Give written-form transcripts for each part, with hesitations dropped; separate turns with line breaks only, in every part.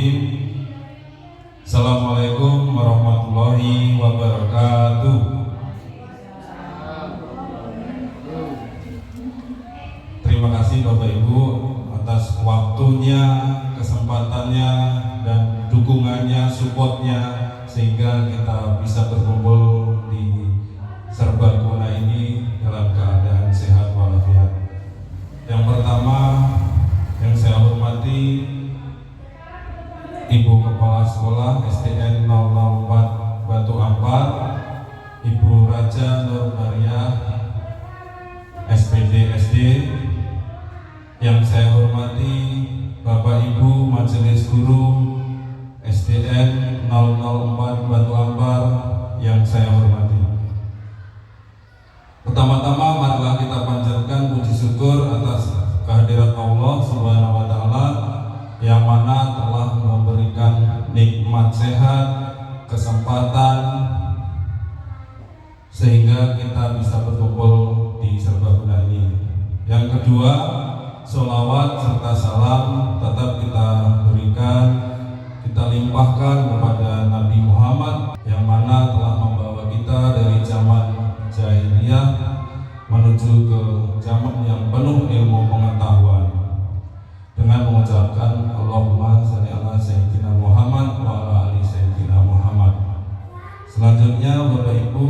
Bismillahirrahmanirrahim. Assalamualaikum warahmatullahi wabarakatuh. Terima kasih Bapak Ibu atas waktunya, kesempatannya, dan dukungannya, supportnya, sehingga kita bisa berkumpul di Serbaguna ini dalam keadaan sehat walafiat. Yang pertama yang saya hormati Ibu Kepala Sekolah SDN 004 Batu Ampar, Ibu Raja Nur Maria SPD SD. Yang saya hormati Bapak Ibu Majelis Guru SDN 004 Batu Ampar yang saya hormati. Pertama-tama marilah kita panjatkan puji syukur atas kehadirat Allah Subhanahu wa taala yang mana telah memberikan nikmat sehat, kesempatan sehingga kita bisa berkumpul di Serbaguna ini. Yang kedua, sholawat serta salam tetap kita berikan, kita limpahkan kepada Nabi Muhammad yang mana telah membawa kita dari zaman jahiliyah menuju ke zaman yang penuh ilmu pengetahuan dengan mengucapkan Allahumma shalli ala sayyidina Muhammad wa ala ali sayyidina Muhammad. Selanjutnya Bapak Ibu,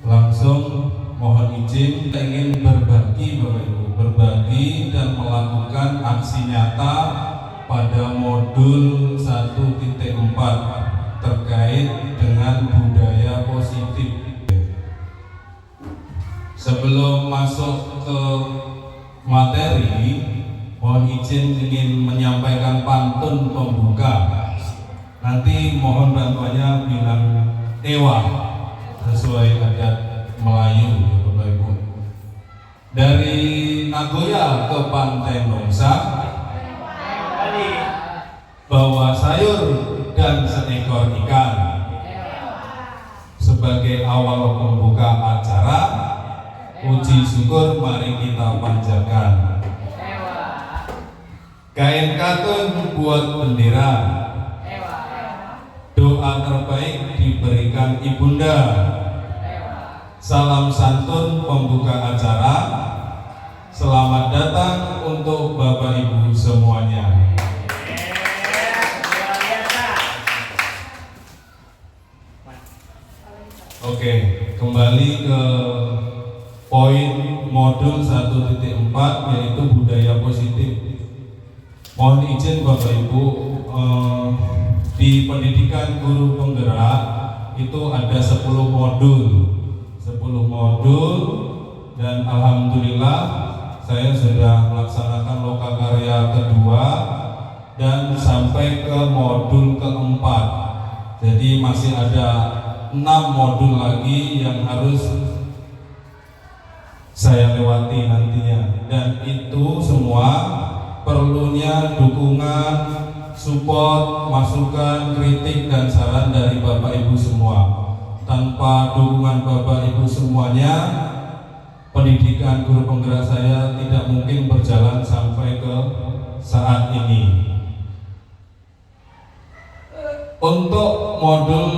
langsung mohon izin, kita ingin berbagi Bapak Ibu, berbagi dan melakukan aksi nyata pada modul 1.4 terkait dengan budaya positif. Sebelum masuk ke materi, mohon izin ingin menyampaikan pantun pembuka. Nanti mohon bantuannya bilang Ewa sesuai adat Melayu, Bapak Ibu. Dari Nagoya ke Pantai Nongsa, bawa sayur dan seekor ikan. Sebagai awal pembuka acara, puji syukur mari kita panjatkan. Kain katun buat bendera, doa terbaik diberikan ibunda. Salam santun pembuka acara, selamat datang untuk Bapak Ibu semuanya. Oke, kembali ke poin modul 1.4 yaitu budaya positif. Mohon izin Bapak Ibu, di pendidikan guru penggerak itu ada 10 modul dan alhamdulillah saya sudah melaksanakan lokakarya kedua dan sampai ke modul keempat. Jadi masih ada 6 modul lagi yang harus saya lewati nantinya, dan itu semua perlunya dukungan, support, masukan, kritik, dan saran dari Bapak Ibu semua. Tanpa dukungan Bapak Ibu semuanya, pendidikan guru penggerak saya tidak mungkin berjalan sampai ke saat ini. Untuk modul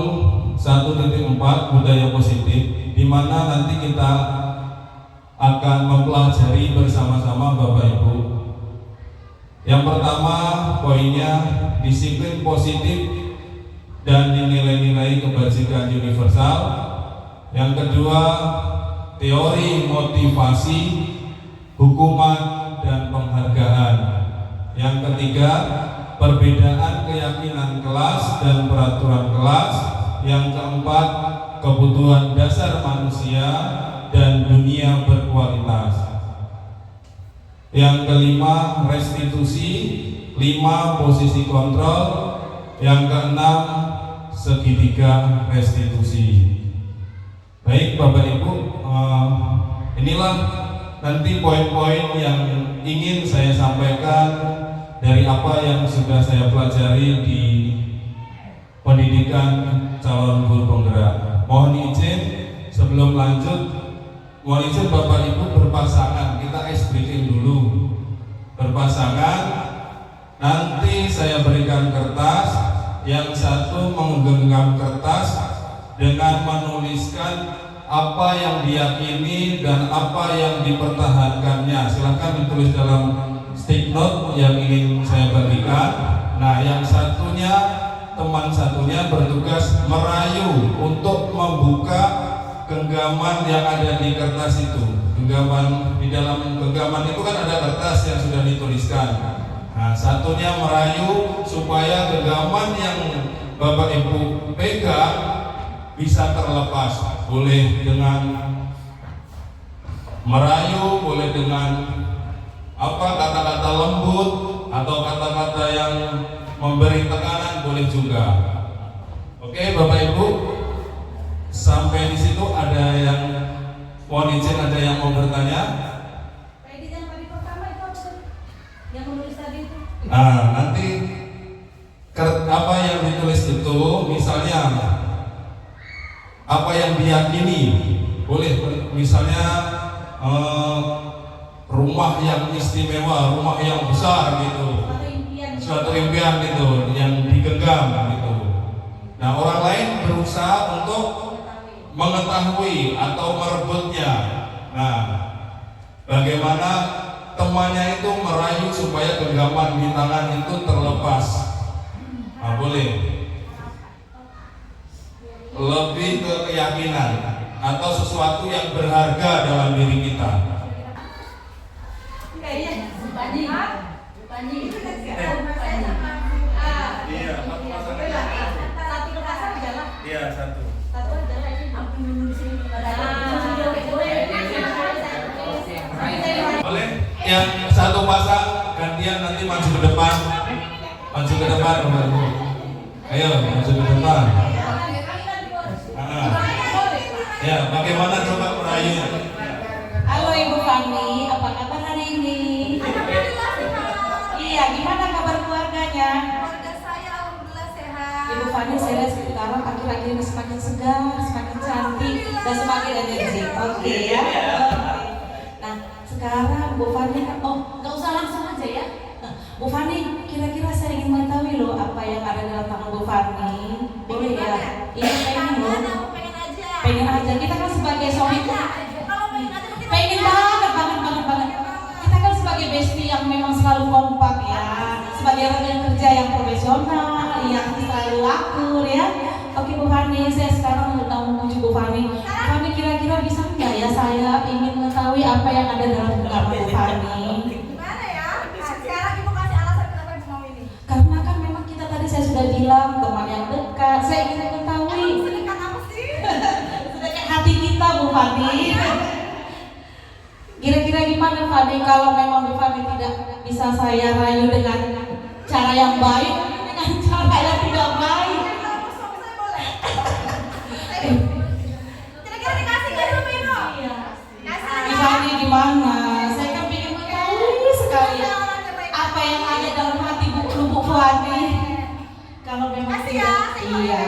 1.4 budaya positif, di mana nanti kita akan mempelajari bersama-sama Bapak Ibu. Yang pertama poinnya disiplin positif dan nilai-nilai kebajikan universal. Yang kedua teori motivasi, hukuman dan penghargaan. Yang ketiga perbedaan keyakinan kelas dan peraturan kelas. Yang keempat kebutuhan dasar manusia dan dunia berkualitas. Yang kelima restitusi, 5 posisi kontrol. Yang keenam segitiga restitusi. Baik Bapak Ibu, inilah nanti poin-poin yang ingin saya sampaikan dari apa yang sudah saya pelajari di pendidikan calon guru penggerak. Mohon izin sebelum lanjut, mohon izin Bapak Ibu berpasangan, kita ice breaking dulu. Berpasangan, nanti saya berikan kertas yang satu menggenggam kertas dengan menuliskan apa yang diyakini dan apa yang dipertahankannya. Silahkan ditulis dalam stick note yang ingin saya bagikan. Nah, yang satunya, teman satunya bertugas merayu untuk membuka genggaman yang ada di kertas itu. Genggaman, di dalam genggaman itu kan ada kertas yang sudah dituliskan. Nah, satunya merayu supaya genggaman yang Bapak Ibu pegang bisa terlepas. Boleh dengan merayu, boleh dengan apa, kata-kata lembut atau kata-kata yang memberi tekanan, boleh juga. Oke, Bapak Ibu, sampai di situ ada yang mohon izin, ada yang mau bertanya?
Kayak yang tadi pertama itu apa? Yang menulis tadi itu?
Nah, nanti apa yang ditulis itu, misalnya apa yang diyakini, boleh misalnya rumah yang istimewa, rumah yang besar gitu, suatu impian gitu yang digenggam gitu. Nah, orang lain berusaha untuk mengetahui atau merebutnya. Nah, bagaimana temannya itu merayu supaya genggaman di tangan itu terlepas. Nah, boleh lebih ke keyakinan atau sesuatu yang berharga dalam diri kita.
Kayaknya Panji.
Iya, satu pasangan.
Satu pasang jalan.
Iya, satu.
Satu jalan ini aku di sini.
Boleh yang satu pasang gantian nanti maju ke depan. Maju ke depan, Bapak Ibu. Ayo, maju ke depan. Ya, bagaimana coba merayunya?
Halo Ibu Fani, apa kabar hari ini? Iya, gimana kabar keluarganya?
Keluarga saya alhamdulillah sehat.
Ibu Fani, saya lihat sekarang akhir-akhir ini semakin segar, semakin cantik, dan semakin energi. Oke ya. Nah, sekarang Bu Fani, nggak usah langsung aja ya. Bu Fani, kira-kira saya ingin mengetahui loh apa yang ada dalam tangan Bu Fani. Boleh ya? Iya, pengen loh. Pengen aja, kita kan sebagai suami pengen banget. Kita kan sebagai bestie yang memang selalu kompak ya, sebagai rekan kerja yang profesional, yang selalu akur ya. Oke Bu Fani, saya sekarang mau menuju Bu Fani. Bu Fani, kira-kira bisa nggak ya, saya ingin mengetahui apa yang ada dalam genggaman Bu Fani.
Gimana ya? Sekarang Ibu kasih alasan kenapa Ibu mau ini.
Karena kan memang kita tadi saya sudah bilang teman yang dekat, saya ingin mengetahui
Sedekah apa sih?
hati kita Bu Fani. Kira-kira gimana Fani kalau memang Bu Fani tidak bisa saya rayu dengan cara yang baik, dengan cara yang tidak baik?
Kira-kira dikasih nggak sama Ibu?
Iya.
Kasih
Bu Fani gimana? Saya kan ingin mengetahui sekali apa yang ada dalam hati Bu Fani. Kalau memang
kasih ya.
iya.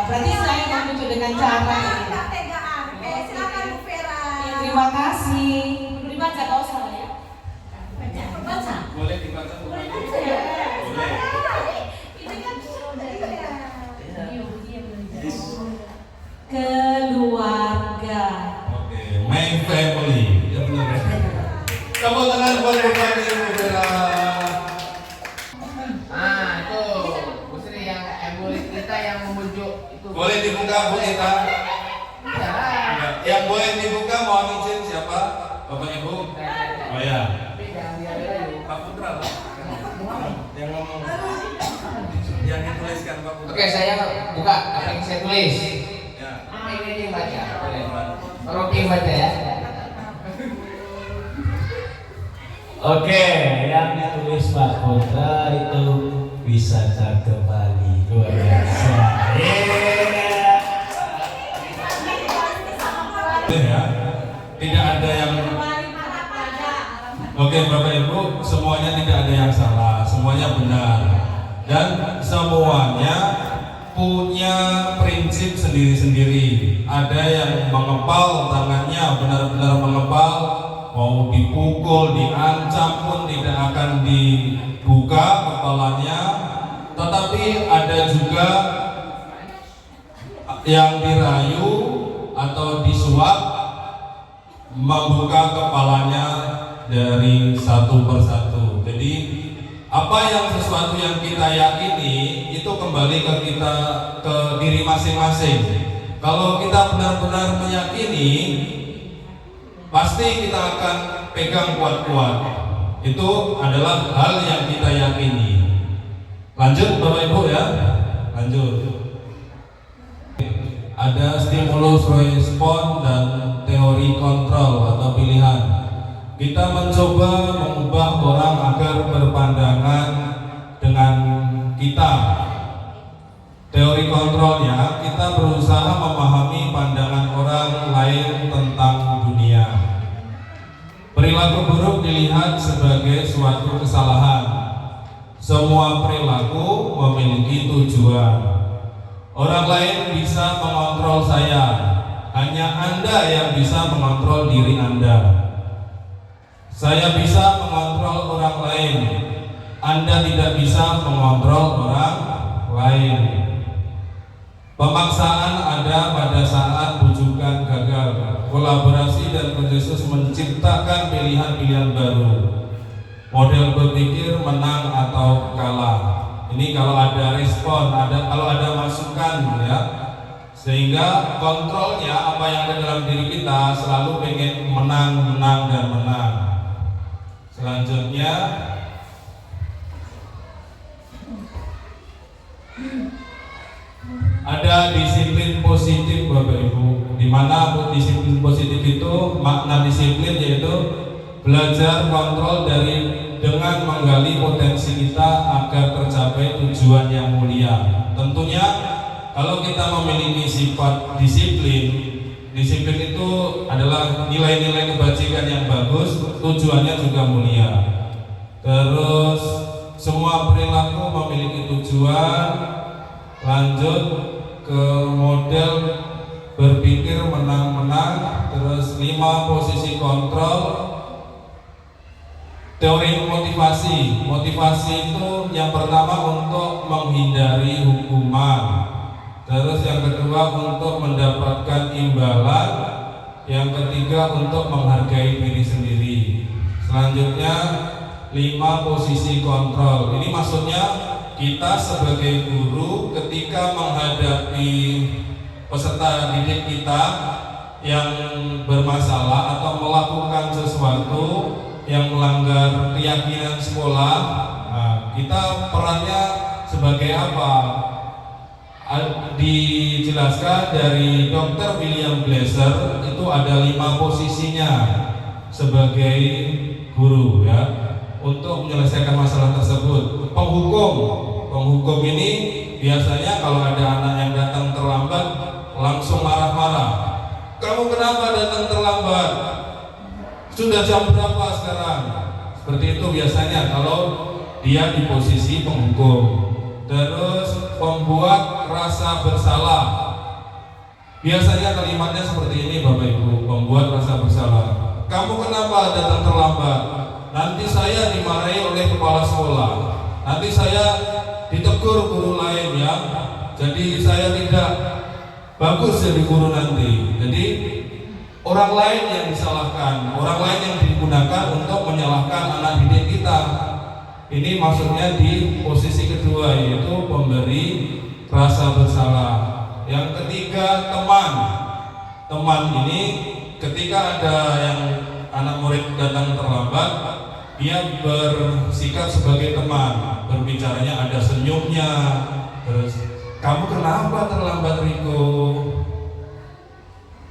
Berarti saya menuju dengan cara ini.
Silakan Bu Vera.
Terima kasih. Perlu dibaca kau salah ya? Baca.
Boleh dibaca, Bu Fani? Boleh.
Ini kan
Keluarga.
Oke, my family. Ya benar ya. Tepuk tangan buat Bu Fani, Bu Vera.
Ah, itu Bu Sri yang embulis kita yang membujuk itu.
Boleh dibuka Bu Ita?
Ya.
Yang boleh dibuka mohon izin siapa? Bapak Ibu? Oh ya.
Tapi jangan dia dulu.
Pak Putra, Pak. Yang ngomong. Yang dituliskan Pak Putra.
Oke, saya buka apa yang saya tulis.
Ya.
Ini baca. Boleh. Rocky baca ya.
Oke, yang ditulis Pak Putra itu wisata ke Bali, luar biasa.
Ya. Tidak ada yang. Oke, Bapak Ibu, semuanya tidak ada yang salah, semuanya benar. Dan semuanya punya prinsip sendiri-sendiri. Ada yang mengepal tangannya, benar-benar mengepal, mau dipukul, diancam pun tidak akan dibuka kepalanya. tetapi ada juga yang dirayu atau disuap membuka kepalanya dari satu persatu. Jadi apa yang sesuatu yang kita yakini itu kembali ke kita, ke diri masing-masing. Kalau kita benar-benar meyakini, pasti kita akan pegang kuat-kuat. Itu adalah hal yang kita yakini. Lanjut Bapak Ibu ya, lanjut. Ada stimulus respon dan teori kontrol atau pilihan. Kita mencoba mengubah orang agar berpandangan dengan kita. Teori kontrolnya, kita berusaha memahami pandangan orang lain tentang dunia. Perilaku buruk dilihat sebagai suatu kesalahan. Semua perilaku memiliki tujuan. Orang lain bisa mengontrol saya, hanya Anda yang bisa mengontrol diri Anda. Saya bisa mengontrol orang lain, Anda tidak bisa mengontrol orang lain. Pemaksaan ada pada saat bujukan gagal. Kolaborasi dan kerjasama menciptakan pilihan-pilihan baru. Model berpikir menang atau kalah. Ini kalau ada respon, kalau ada masukan ya. Sehingga kontrolnya apa yang ada dalam diri kita selalu pengen menang dan menang. Selanjutnya ada disiplin positif Bapak Ibu. Di mana disiplin positif itu, makna disiplin yaitu belajar kontrol dengan menggali potensi kita agar tercapai tujuan yang mulia. Tentunya kalau kita memiliki sifat disiplin itu adalah nilai-nilai kebajikan yang bagus, tujuannya juga mulia. Terus semua perilaku memiliki tujuan. Lanjut ke model berpikir menang-menang. Terus 5 posisi kontrol. Teori motivasi itu yang pertama untuk menghindari hukuman. Terus yang kedua untuk mendapatkan imbalan. Yang ketiga untuk menghargai diri sendiri. Selanjutnya 5 posisi kontrol. Ini maksudnya kita sebagai guru ketika menghadapi peserta didik kita yang bermasalah atau melakukan sesuatu yang melanggar keyakinan sekolah, kita perannya sebagai apa? Dijelaskan dari Dr. William Glasser itu ada 5 posisinya sebagai guru ya untuk menyelesaikan masalah tersebut. Penghukum ini biasanya kalau ada anak yang datang terlambat langsung marah-marah. Kamu kenapa datang terlambat? Sudah jam berapa sekarang? Seperti itu biasanya kalau dia di posisi penghukum. Terus pembuat rasa bersalah. Biasanya kalimatnya seperti ini Bapak Ibu, pembuat rasa bersalah. Kamu kenapa datang terlambat? Nanti saya dimarahi oleh kepala sekolah. Nanti saya ditegur guru lain ya. Jadi saya tidak bagus jadi guru nanti. Jadi orang lain yang disalahkan, orang lain yang digunakan untuk menyalahkan anak didik kita. Ini maksudnya di posisi kedua, yaitu pemberi rasa bersalah. Yang ketiga teman ini ketika ada yang anak murid datang terlambat, dia bersikap sebagai teman, berbicaranya ada senyumnya. Terus kamu kenapa terlambat Riko?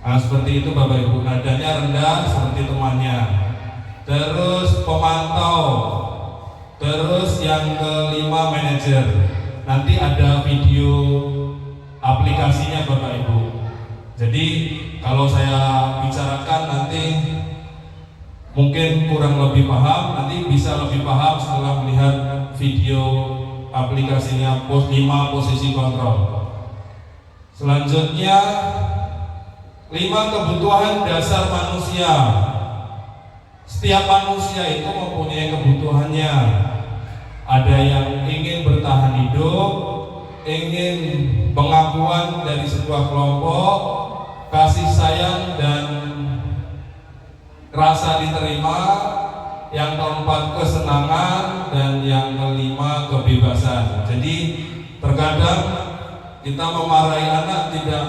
Nah, seperti itu Bapak Ibu, nadanya rendah seperti temannya. Terus pemantau. Terus yang kelima manajer. Nanti ada video aplikasinya Bapak Ibu. Jadi kalau saya bicarakan nanti mungkin kurang lebih paham, nanti bisa lebih paham setelah melihat video aplikasinya 5 posisi kontrol. Selanjutnya 5 kebutuhan dasar manusia. Setiap manusia itu mempunyai kebutuhannya. ada yang ingin bertahan hidup, ingin pengakuan dari sebuah kelompok, kasih sayang dan rasa diterima, yang keempat kesenangan, dan yang kelima kebebasan. Jadi terkadang kita memarahi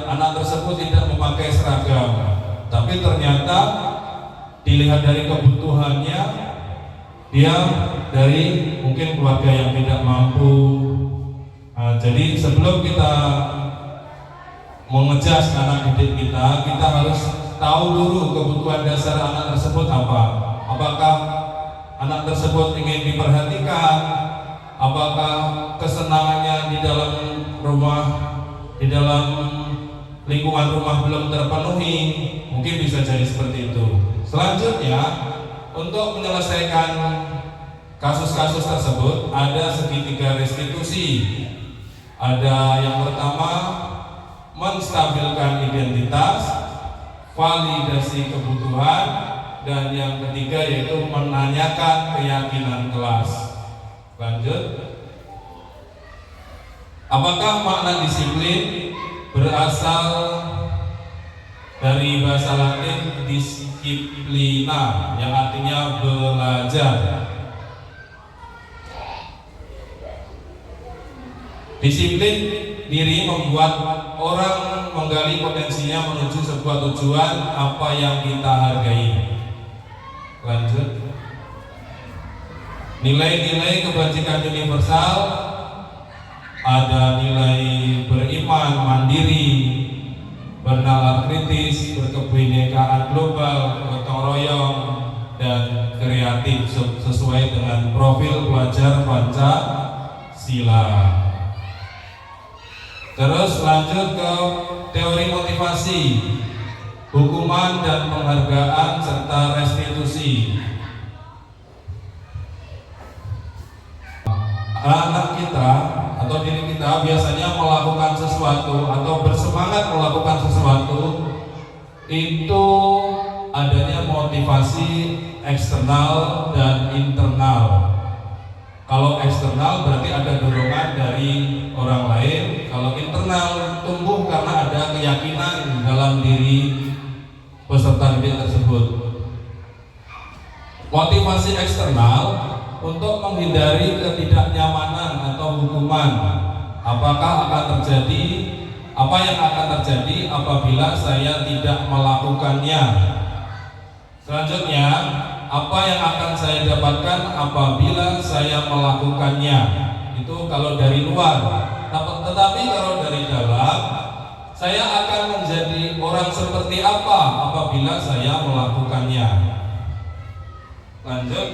anak tersebut tidak memakai seragam, tapi ternyata dilihat dari kebutuhannya, dia dari mungkin keluarga yang tidak mampu. Jadi sebelum kita mengejas anak didik kita, kita harus tahu dulu kebutuhan dasar anak tersebut apa. Apakah anak tersebut ingin diperhatikan, apakah kesenangannya di dalam rumah, di dalam lingkungan rumah belum terpenuhi, mungkin bisa jadi seperti itu. Selanjutnya, untuk menyelesaikan kasus-kasus tersebut ada segitiga restitusi. Ada yang pertama, menstabilkan identitas, validasi kebutuhan, dan yang ketiga yaitu menanyakan keyakinan kelas. Lanjut. Apakah makna disiplin berasal dari bahasa Latin disciplina yang artinya belajar? Disiplin diri membuat orang menggali potensinya menuju sebuah tujuan apa yang kita hargai. Lanjut. Nilai-nilai kebajikan universal, ada nilai beriman, mandiri, bernalar kritis, berkebinekaan global, gotong royong, dan kreatif sesuai dengan profil pelajar Pancasila. Terus lanjut ke teori motivasi, hukuman dan penghargaan serta restitusi. Anak kita atau diri kita biasanya melakukan sesuatu atau bersemangat melakukan sesuatu itu adanya motivasi eksternal dan internal. Kalau eksternal berarti ada dorongan dari orang lain. Kalau internal tumbuh karena ada keyakinan dalam diri peserta didik tersebut. Motivasi eksternal untuk menghindari ketidaknyamanan atau hukuman. Apa yang akan terjadi apabila saya tidak melakukannya? Selanjutnya, apa yang akan saya dapatkan apabila saya melakukannya? Itu kalau dari luar. Tetapi kalau dari dalam, saya akan menjadi orang seperti apa apabila saya melakukannya? Lanjut.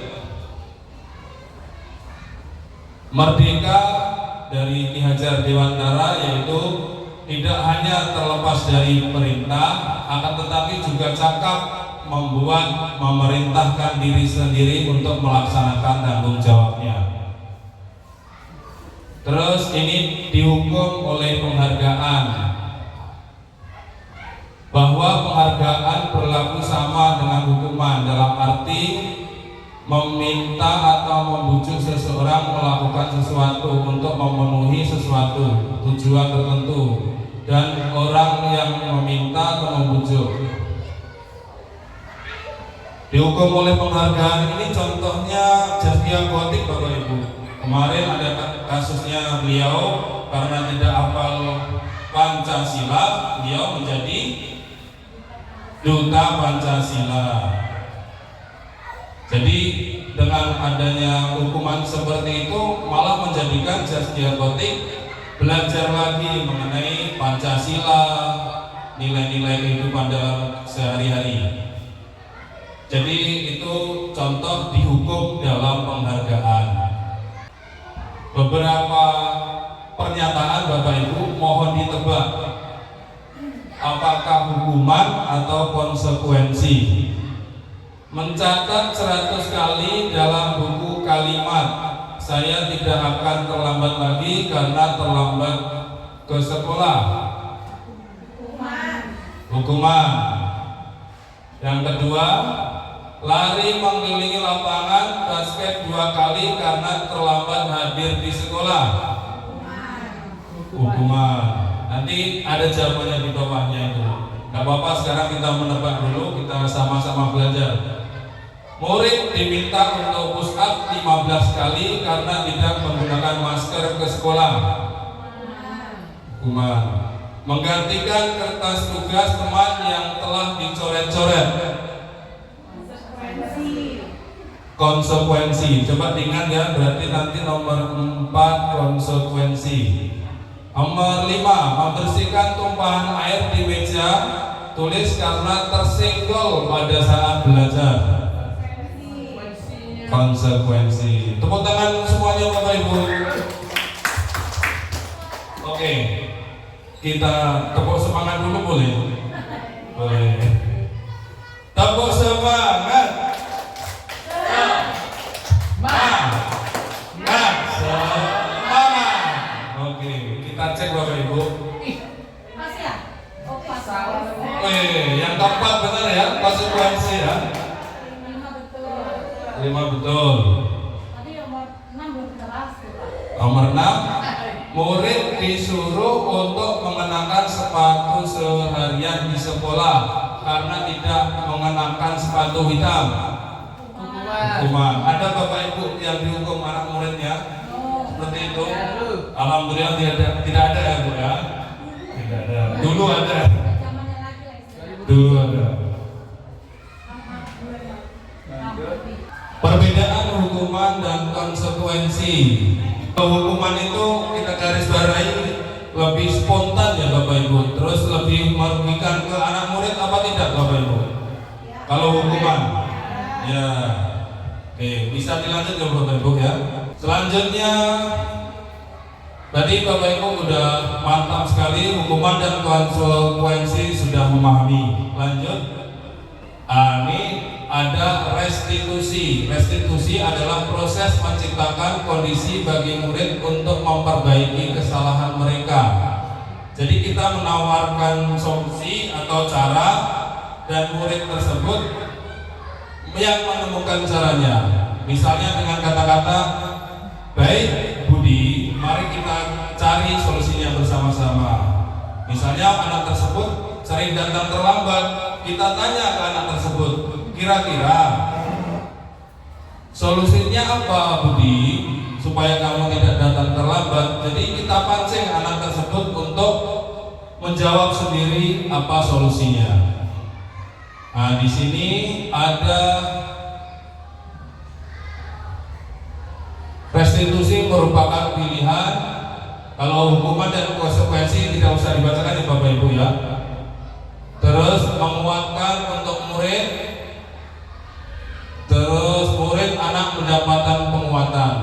Merdeka dari Ki Hajar Dewantara yaitu tidak hanya terlepas dari perintah, akan tetapi juga cakap memerintahkan diri sendiri untuk melaksanakan tanggung jawabnya. Terus ini dihukum oleh penghargaan, bahwa penghargaan berlaku sama dengan hukuman dalam arti meminta atau membujuk seseorang melakukan sesuatu untuk memenuhi sesuatu tujuan tertentu, dan orang yang meminta atau membujuk dihukum oleh penghargaan. Ini contohnya Zaskia Gotik, Bapak Ibu. Kemarin ada kasusnya beliau karena tidak hafal Pancasila, beliau menjadi duta Pancasila. Jadi dengan adanya hukuman seperti itu malah menjadikan Zaskia Gotik belajar lagi mengenai Pancasila, nilai-nilai kehidupan dalam sehari-hari. Jadi itu contoh dihukum dalam penghargaan. Beberapa pernyataan Bapak Ibu mohon ditebak apakah hukuman atau konsekuensi. Mencatat 100 kali dalam buku kalimat, saya tidak akan terlambat lagi karena terlambat ke sekolah. Hukuman. Yang kedua, lari mengelilingi lapangan basket 2 kali karena terlambat hadir di sekolah. Hukuman. Nanti ada jawabannya di bawahnya itu. Gak apa-apa, sekarang kita menebak dulu, kita sama-sama belajar. Murid diminta untuk push up 15 kali karena tidak menggunakan masker ke sekolah. Hukuman. Menggantikan kertas tugas teman yang telah dicoret-coret. Konsekuensi. Coba diingat ya, berarti nanti nomor 4 konsekuensi. Nomor 5, membersihkan tumpahan air di meja tulis karena tersenggol pada saat belajar. Konsekuensi. Tepuk tangan semuanya Bapak Ibu. Oke, kita tepuk semangat dulu boleh? Boleh. Tepuk semangat. Semangat. Oke, kita cek Bapak Ibu.
Pas ya? Oh, pas.
Yang keempat benar ya, konsekuensi ya. 5 betul.
Tapi nomor 6 belum jelas tuh, Pak.
Nomor 6, murid disuruh untuk mengenakan sepatu seharian di sekolah karena tidak mengenakan sepatu hitam. Hukuman. Ada Bapak Ibu yang dihukum anak muridnya seperti itu? Alhamdulillah tidak ada ya Bu ya. Tidak ada. Dulu ada.
Zamannya lagi lah.
Dulu ada. Perbedaan hukuman dan konsekuensi. Hukuman itu kita garis bawahi lebih spontan ya Bapak Ibu, terus lebih merugikan ke anak murid apa tidak Bapak Ibu? Kalau hukuman, ya, oke, bisa dilanjut ya Bapak Ibu ya. Selanjutnya, tadi Bapak Ibu udah mantap sekali hukuman dan konsekuensi sudah memahami. Lanjut, ini ada restitusi. Restitusi adalah proses menciptakan kondisi bagi murid untuk memperbaiki kesalahan mereka. Jadi kita menawarkan solusi atau cara dan murid tersebut yang menemukan caranya. Misalnya dengan kata-kata, baik Budi, mari kita cari solusinya bersama-sama. Misalnya anak tersebut sering datang terlambat, kita tanya ke anak tersebut, kira-kira solusinya apa Budi supaya kamu tidak datang terlambat. Jadi kita pancing anak tersebut untuk menjawab sendiri apa solusinya. Nah, di sini ada restitusi merupakan pilihan. Kalau hukuman dan konsekuensi tidak usah dibacakan ya Bapak Ibu ya. Terus menguatkan untuk murid. Terus murid anak mendapatkan penguatan.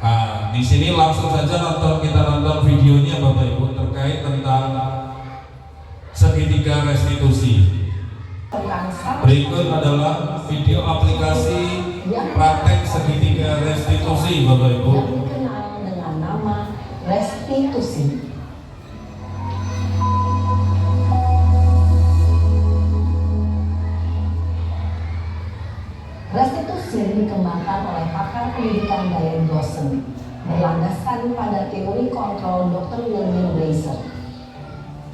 Nah, di sini langsung saja kita nonton videonya Bapak Ibu terkait tentang segitiga restitusi. Berikut adalah video aplikasi praktek segitiga restitusi Bapak Ibu.
Yang dikenal dengan nama restitusi. Restitusi dikembangkan oleh pakar pendidikan Diane Dawson, berlandaskan pada teori kontrol Dr. William Blaser.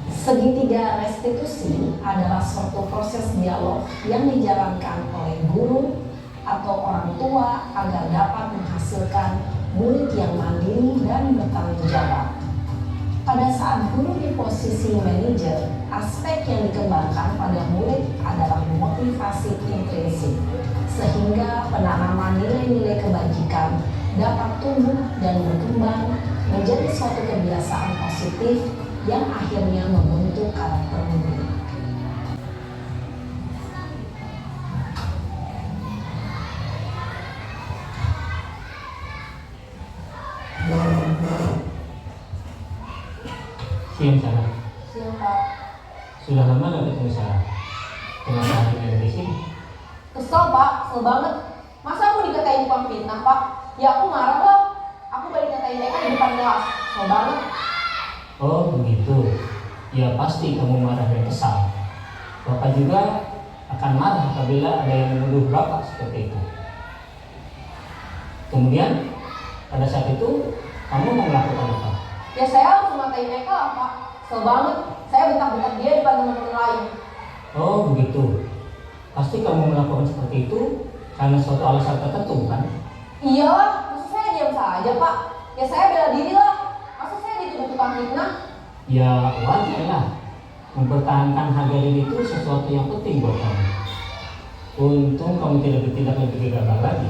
Segitiga restitusi adalah suatu proses dialog yang dijalankan oleh guru atau orang tua agar dapat menghasilkan murid yang mandiri dan bertanggung jawab. Pada saat guru di posisi manajer, aspek yang dikembangkan pada murid adalah motivasi intrinsik, sehingga penanaman nilai-nilai kebajikan dapat tumbuh dan berkembang menjadi suatu kebiasaan positif yang akhirnya membentuk karakter murid.
Siang sana.
Siang Pak.
Sudah lama nggak ketemu saya? Kenapa hari ini di sini?
Kesel Pak, kesel banget. Masa aku dikatain tukang fitnah Pak? Ya aku marah lah. Aku balik katain mereka di depan kelas. Kesel banget.
Oh begitu. Ya pasti kamu marah dan kesal. Bapak juga akan marah apabila ada yang menuduh Bapak seperti itu. Kemudian pada saat itu kamu mau melakukan apa?
Ya saya harus mematain Eka lah Pak. Kesel banget, saya bentak-bentak dia depan teman-teman lain.
Oh begitu. Pasti kamu melakukan seperti itu karena suatu alasan tertentu kan?
Iyalah, masa saya diam saja Pak? Ya saya bela diri lah. Masa saya dituduh tukang fitnah?
Ya wajar lah. Mempertahankan harga diri itu sesuatu yang penting buat kamu. Untung kamu tidak bertindak lebih gegabah lagi,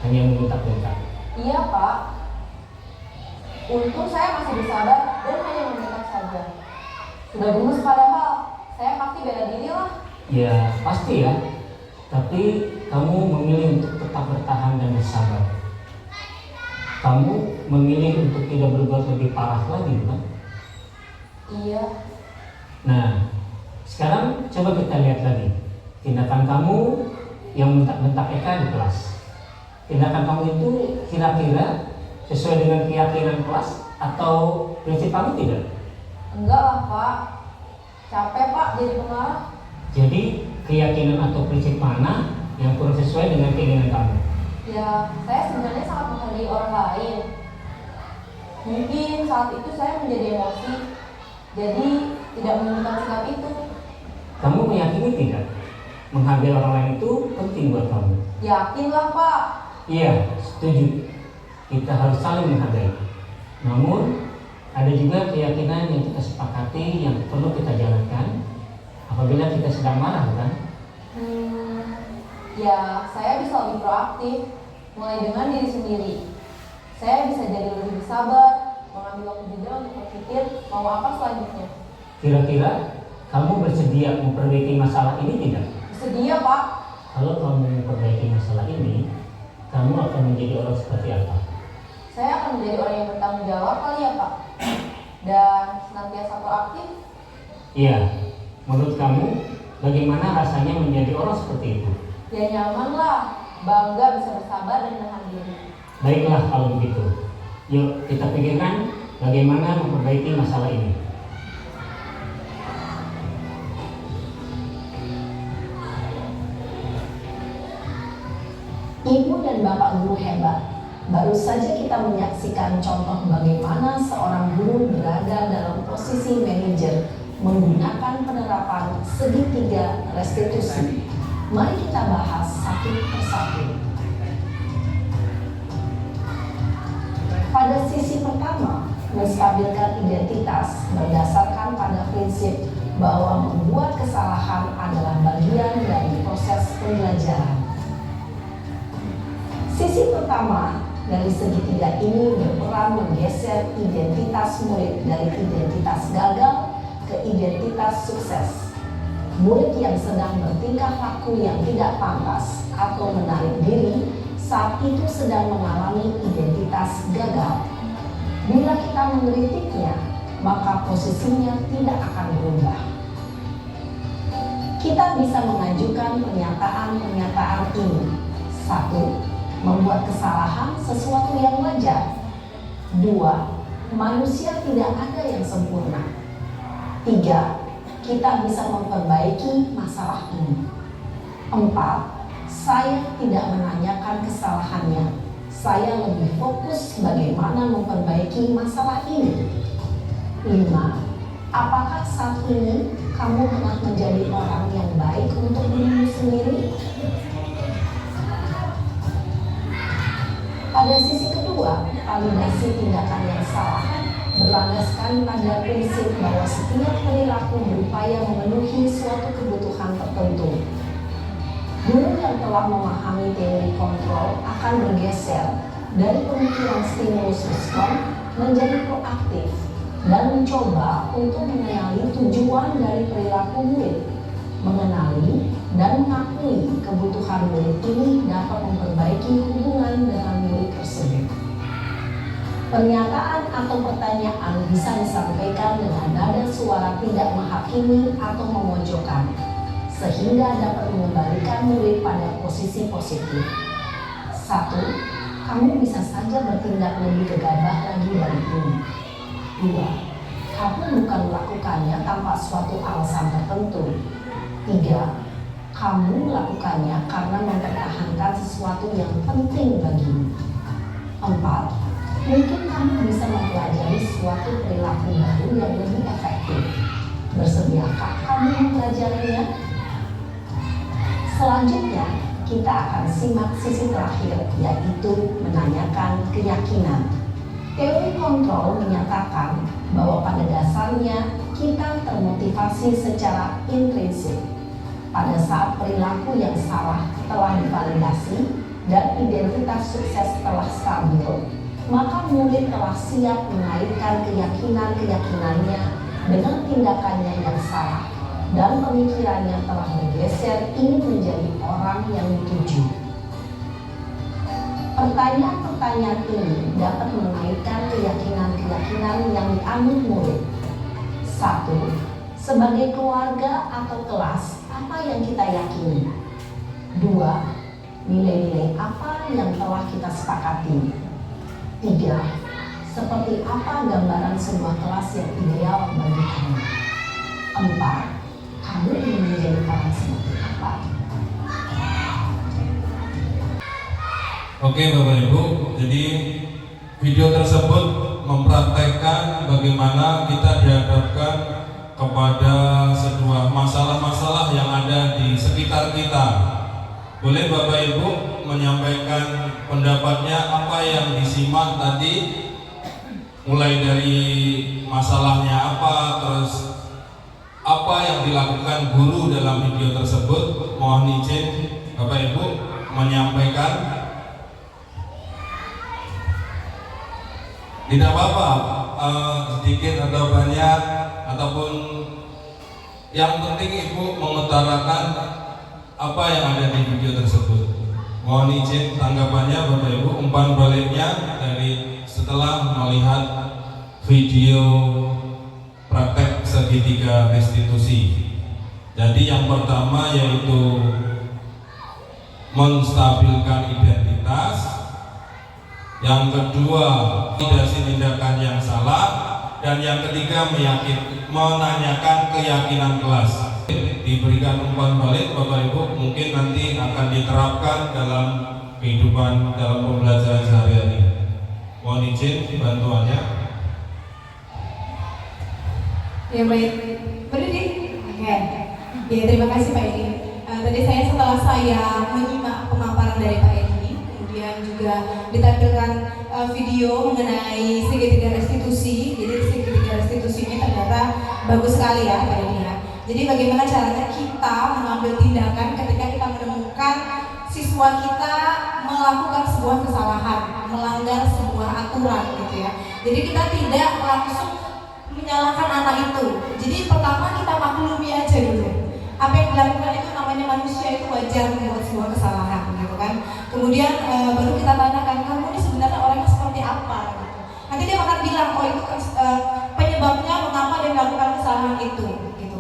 hanya membentak-bentak.
Iya Pak. Untung saya masih bersabar dan hanya membentak saja. Sudah gemes padahal, saya pasti bela diri lah.
Ya pasti ya. Tapi kamu memilih untuk tetap bertahan dan bersabar. Kamu memilih untuk tidak berbuat lebih parah lagi, kan?
Iya.
Nah, sekarang coba kita lihat lagi tindakan kamu yang bentak-bentak Eka di kelas. Tindakan kamu itu kira-kira sesuai dengan keyakinan kelas atau prinsip kamu tidak?
Enggak lah Pak. Capek Pak jadi pengarah.
Jadi keyakinan atau prinsip mana yang kurang sesuai dengan keinginan kamu?
Ya, saya sebenarnya sangat menghargai orang lain. Mungkin saat itu saya menjadi emosi, jadi tidak menunjukkan sikap itu.
Kamu meyakini tidak? Menghargai orang lain itu penting buat kamu.
Yakinlah Pak.
Iya, setuju. Kita harus saling menghargai. Namun, ada juga keyakinan yang kita sepakati yang perlu kita jalankan apabila kita sedang marah, kan?
Ya, saya bisa lebih proaktif, mulai dengan diri sendiri. Saya bisa jadi lebih bersabar, mengambil waktu juga untuk berpikir mau apa selanjutnya.
Kira-kira kamu bersedia memperbaiki masalah ini tidak?
Bersedia Pak.
Kalau kamu memperbaiki masalah ini, kamu akan menjadi orang seperti apa?
Saya akan menjadi orang yang bertanggung jawab kali ya Pak. Dan senantiasa proaktif.
Iya, menurut kamu bagaimana rasanya menjadi orang seperti itu?
Ya nyaman lah, bangga bisa bersabar dan menahan diri.
Baiklah kalau begitu. Yuk kita pikirkan bagaimana memperbaiki masalah ini.
Ibu dan Bapak guru hebat. Baru saja kita menyaksikan contoh bagaimana seorang guru berada dalam posisi manajer menggunakan penerapan segitiga restitusi. Mari kita bahas satu persatu. Pada sisi pertama, menstabilkan identitas berdasarkan pada prinsip bahwa membuat kesalahan adalah bagian dari proses pembelajaran. Sisi pertama dari segitiga ini berperan menggeser identitas murid dari identitas gagal ke identitas sukses. Murid yang sedang bertingkah laku yang tidak pantas atau menarik diri saat itu sedang mengalami identitas gagal. Bila kita mengkritiknya, maka posisinya tidak akan berubah. Kita bisa mengajukan pernyataan-pernyataan ini. 1. Membuat kesalahan sesuatu yang wajar. 2. Manusia tidak ada yang sempurna. 3. Kita bisa memperbaiki masalah ini. 4. Saya tidak menanyakan kesalahannya. Saya lebih fokus bagaimana memperbaiki masalah ini. 5. Apakah saat ini kamu telah menjadi orang yang baik untuk dirimu sendiri? Pada sisi kedua, validasi tindakan yang salah berlandaskan pada prinsip bahwa setiap perilaku berupaya memenuhi suatu kebutuhan tertentu. Guru yang telah memahami teori kontrol akan bergeser dari pemikiran stimulus respon menjadi proaktif dan mencoba untuk mengenali tujuan dari perilaku murid, mengenali dan mengakui kebutuhan murid ini dapat memperbaiki hubungan dengan murid tersebut. Pernyataan atau pertanyaan bisa disampaikan dengan nada suara tidak menghakimi atau memojokkan, sehingga dapat mengembalikan murid pada posisi positif. 1. Kamu bisa saja bertindak lebih gegabah lagi dari ini. 2. Kamu bukan melakukannya tanpa suatu alasan tertentu. 3. Kamu melakukannya karena mempertahankan sesuatu yang penting bagimu. 4. Mungkin kamu bisa mempelajari suatu perilaku baru yang lebih efektif. Bersediakah kamu mempelajarinya? Selanjutnya, kita akan simak sisi terakhir, yaitu menanyakan keyakinan. Teori kontrol menyatakan bahwa pada dasarnya kita termotivasi secara intrinsik. Pada saat perilaku yang salah telah divalidasi dan identitas sukses telah stabil, maka murid telah siap mengaitkan keyakinan-keyakinannya dengan tindakannya yang salah, dan pemikirannya telah bergeser ingin menjadi orang yang dituju. Pertanyaan-pertanyaan ini dapat mengaitkan keyakinan-keyakinan yang dianut murid. 1. Sebagai keluarga atau kelas, apa yang kita yakini? 2. Nilai-nilai apa yang telah kita sepakati? 3. Seperti apa gambaran sebuah kelas yang ideal bagi kamu? 4. Kamu ingin menjadi orang seperti apa?
Oke Bapak Ibu, jadi video tersebut mempraktekkan bagaimana kita dihadapkan kepada sebuah masalah-masalah yang ada di sekitar kita. Boleh Bapak Ibu menyampaikan pendapatnya apa yang disimak tadi, mulai dari masalahnya apa, terus apa yang dilakukan guru dalam video tersebut. Mohon izin Bapak Ibu menyampaikan. Tidak apa-apa, sedikit atau banyak, ataupun yang penting Ibu mengutarakan apa yang ada di video tersebut. Mohon izin tanggapannya Bapak Ibu, umpan baliknya dari setelah melihat video praktek segitiga restitusi. Jadi yang pertama yaitu menstabilkan identitas, yang kedua tindakan yang salah, dan yang ketiga menanyakan keyakinan kelas. Diberikan umpan balik Bapak Ibu, mungkin nanti akan diterapkan dalam kehidupan dalam pembelajaran sehari-hari. Mohon izin bantuannya.
Ya baik, berdiri. Oke. Ya terima kasih Pak Edi. Tadi setelah saya menyimak pemaparan dari Pak Edi, kemudian juga ditampilkan video mengenai segitiga restitusi. Jadi segitiga restitusi ini ternyata bagus sekali ya Pak Edi ya. Jadi bagaimana caranya kita mengambil tindakan ketika kita menemukan siswa kita melakukan sebuah kesalahan, melanggar sebuah aturan gitu ya. Jadi kita tidak langsung menyalahkan anak itu. Jadi pertama kita maklumi aja dulu. Apa yang dilakukan itu namanya manusia, itu wajar membuat sebuah kesalahan gitu kan. Kemudian baru kita tanyakan, kamu ini sebenarnya orangnya seperti apa gitu. Nanti dia akan bilang, oh itu penyebabnya mengapa dia melakukan kesalahan itu gitu.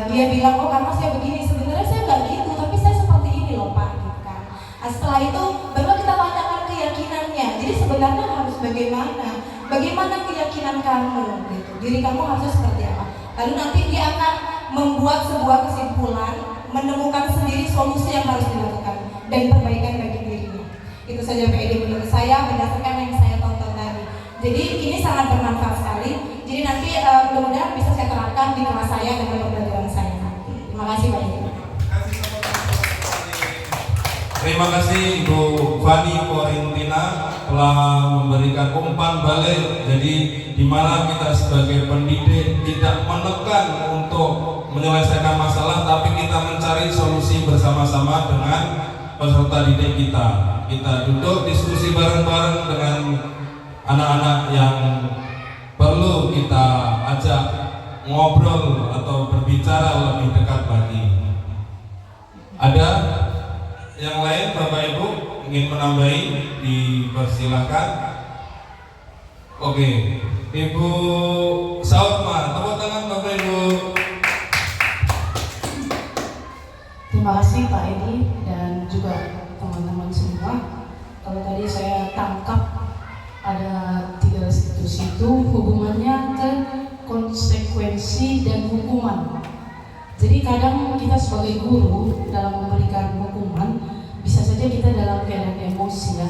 Dia bilang, oh karena saya begini, sebenarnya saya nggak gitu, tapi saya seperti ini loh Pak gitu kan. Setelah itu baru kita tanyakan keyakinannya. Jadi sebenarnya harus bagaimana keyakinan kamu gitu, diri kamu harusnya seperti apa. Lalu nanti dia akan membuat sebuah kesimpulan, menemukan sendiri solusi yang harus dilakukan dan perbaikan bagi dirinya. Itu saja Pak Edi menurut saya berdasarkan yang saya tonton tadi. Jadi ini sangat bermanfaat sekali. Jadi nanti mudah-mudahan bisa saya terapkan di kelas saya dan pembelajaran saya nanti. Terima kasih Pak Edi.
Terima kasih Ibu Fani Korintina telah memberikan umpan balik. Jadi di mana kita sebagai pendidik tidak menekan untuk menyelesaikan masalah, tapi kita mencari solusi bersama-sama dengan peserta didik kita. Kita duduk diskusi bareng-bareng dengan anak-anak yang perlu kita ajak ngobrol atau berbicara lebih dekat lagi. Ada yang lain Bapak Ibu ingin menambahi, dipersilakan. Oke, Ibu Sautma, tepuk tangan Bapak Ibu.
Terima kasih Pak Edi dan juga teman-teman semua. Kalau tadi saya tangkap ada 3 restitusi itu hubungannya ke konsekuensi dan hukuman. Jadi kadang kita sebagai guru dalam memberikan hukuman bisa saja kita dalam keadaan emosi ya.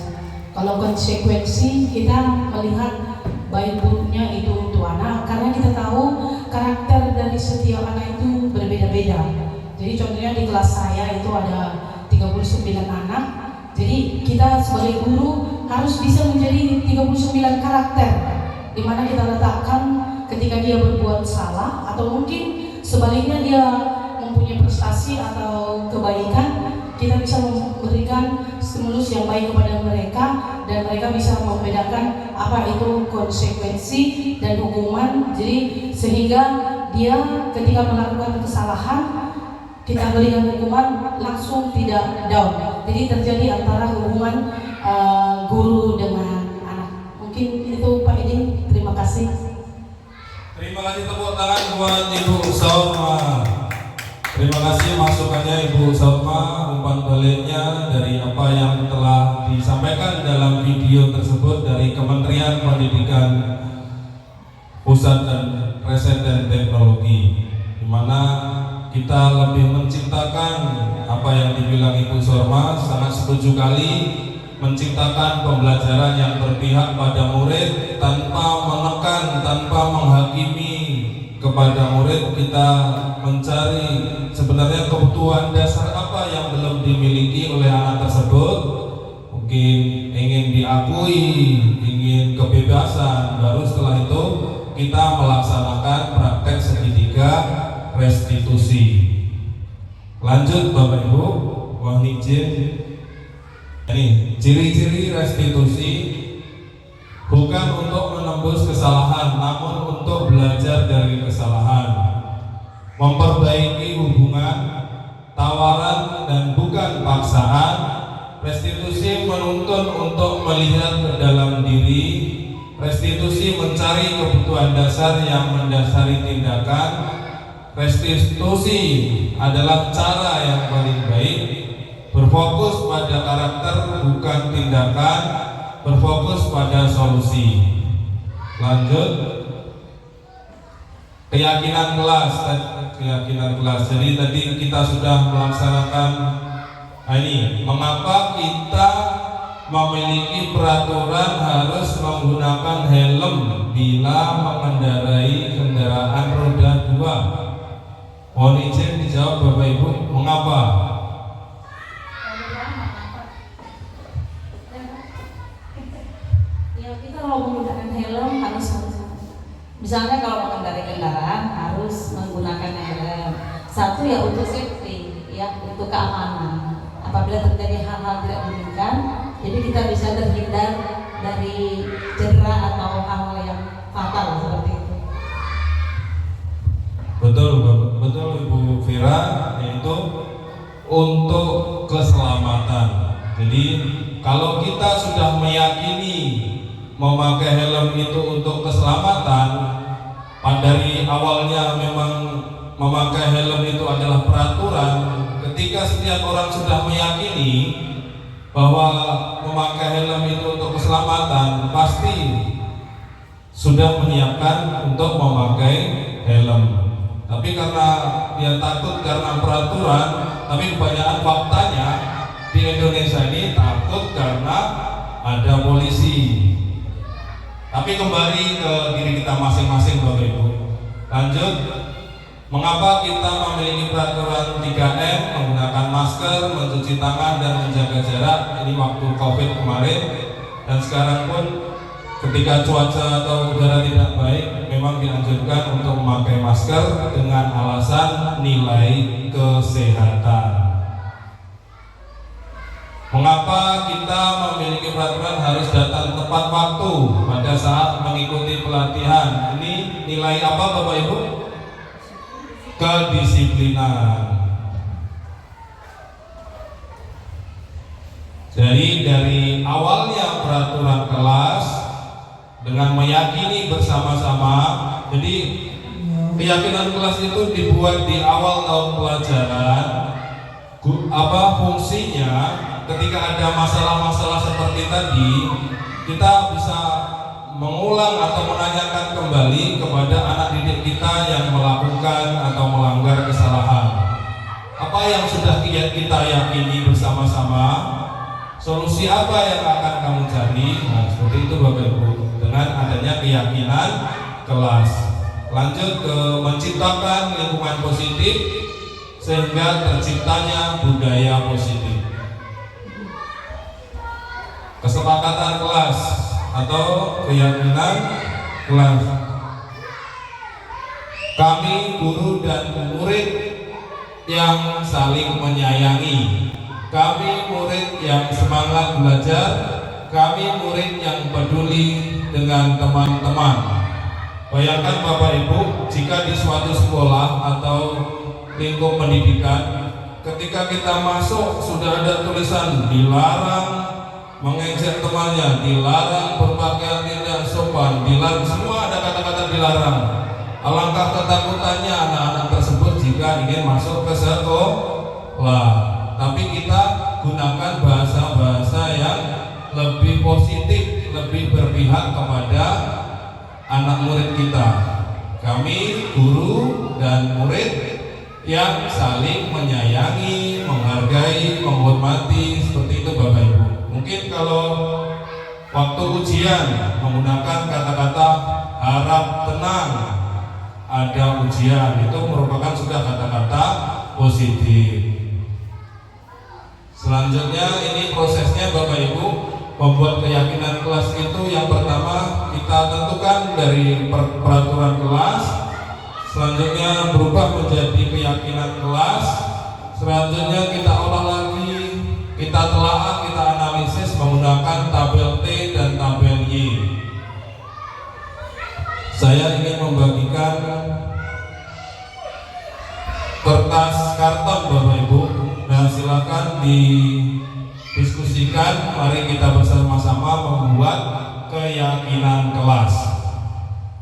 Kalau konsekuensi kita melihat baik buruknya itu untuk anak, karena kita tahu karakter dari setiap anak itu berbeda-beda. Jadi contohnya di kelas saya itu ada 39 anak. Jadi kita sebagai guru harus bisa menjadi 39 karakter, di mana kita letakkan ketika dia berbuat salah atau mungkin sebaliknya dia mempunyai prestasi atau kebaikan, kita bisa memberikan stimulus yang baik kepada mereka dan mereka bisa membedakan apa itu konsekuensi dan hukuman. Jadi sehingga dia ketika melakukan kesalahan kita berikan hukuman langsung tidak down. Jadi terjadi antara hubungan guru dengan anak. Mungkin itu Pak Edi. Terima kasih.
Terima kasih, tepuk tangan buat Ibu Salma. Terima kasih masukannya Ibu Salma, umpan baliknya dari apa yang telah disampaikan dalam video tersebut dari Kementerian Pendidikan Pusat dan Riset dan Teknologi, di mana kita lebih menciptakan apa yang dibilang Ibu Salma, sangat setuju kali, menciptakan pembelajaran yang berpihak pada murid tanpa menekan, tanpa menghakimi kepada murid. Kita mencari sebenarnya kebutuhan dasar apa yang belum dimiliki oleh anak tersebut. Mungkin ingin diakui, ingin kebebasan, baru setelah itu kita melaksanakan praktek segitiga restitusi. Lanjut Bapak Ibu, mohon izin. Ini ciri-ciri restitusi bukan untuk menembus kesalahan, namun untuk belajar dari kesalahan, memperbaiki hubungan, tawaran dan bukan paksaan. Restitusi menuntun untuk melihat ke dalam diri. Restitusi mencari kebutuhan dasar yang mendasari tindakan. Restitusi adalah cara yang paling baik, berfokus pada karakter bukan tindakan, berfokus pada solusi. Lanjut, keyakinan kelas. Jadi tadi kita sudah melaksanakan ini, mengapa kita memiliki peraturan harus menggunakan helm bila mengendarai kendaraan roda 2. Mohon izin dijawab Bapak Ibu, mengapa?
Ya, kita kalau menggunakan helm harus, misalnya kalau mengendarai kendaraan harus menggunakan helm. Satu ya untuk safety, ya untuk keamanan. Apabila terjadi hal-hal tidak diinginkan, jadi kita bisa terhindar dari cedera atau hal-hal yang fatal seperti itu.
Betul Ibu Vira, yaitu untuk keselamatan. Jadi kalau kita sudah meyakini memakai helm itu untuk keselamatan, dari awalnya memang memakai helm itu adalah peraturan. Ketika setiap orang sudah meyakini bahwa memakai helm itu untuk keselamatan, pasti sudah menyiapkan untuk memakai helm. Tapi karena dia takut karena peraturan, tapi kebanyakan faktanya di Indonesia ini takut karena ada polisi. Tapi kembali ke diri kita masing-masing Bapak Ibu. Lanjut, mengapa kita memiliki peraturan 3M, menggunakan masker, mencuci tangan dan menjaga jarak? Ini waktu Covid kemarin, dan sekarang pun ketika cuaca atau udara tidak baik, memang dianjurkan untuk memakai masker dengan alasan nilai kesehatan. Mengapa kita memiliki peraturan harus datang tepat waktu pada saat mengikuti pelatihan? Ini nilai apa Bapak Ibu? Kedisiplinan. Jadi dari awalnya peraturan kelas dengan meyakini bersama-sama, jadi keyakinan kelas itu dibuat di awal tahun pelajaran. Apa fungsinya? Ketika ada masalah-masalah seperti tadi, kita bisa mengulang atau menanyakan kembali kepada anak didik kita yang melakukan atau melanggar kesalahan. apa yang sudah kita yakini bersama-sama, solusi apa yang akan kamu cari. Nah, seperti itu Bapak Ibu, dengan adanya keyakinan kelas. Lanjut ke menciptakan lingkungan positif sehingga terciptanya budaya positif. Kesepakatan kelas atau keyakinan kelas. Kami guru dan murid yang saling menyayangi, kami murid yang semangat belajar, kami murid yang peduli dengan teman-teman. Bayangkan Bapak Ibu, jika di suatu sekolah atau lingkup pendidikan, ketika kita masuk sudah ada tulisan dilarang mengejek temannya, dilarang berpakaian tidak sopan, dilarang, semua ada kata-kata dilarang. Alangkah ketakutannya anak-anak tersebut jika ingin masuk ke sekolah. Tapi kita gunakan bahasa-bahasa yang lebih positif, lebih berpihak kepada anak murid kita. Kami guru dan murid yang saling menyayangi, menghargai, menghormati, seperti itu Bapak Ibu. Mungkin kalau waktu ujian menggunakan kata-kata harap tenang, ada ujian, itu merupakan sudah kata-kata positif. Selanjutnya ini prosesnya Bapak Ibu, membuat keyakinan kelas itu yang pertama kita tentukan dari peraturan kelas, selanjutnya berubah menjadi keyakinan kelas, selanjutnya kita olah lagi, kita telaah, kita analisis menggunakan tabel T dan tabel Y. Saya ingin membagikan kertas karton Bapak Ibu. Nah, silakan didiskusikan. Mari kita bersama-sama membuat keyakinan kelas.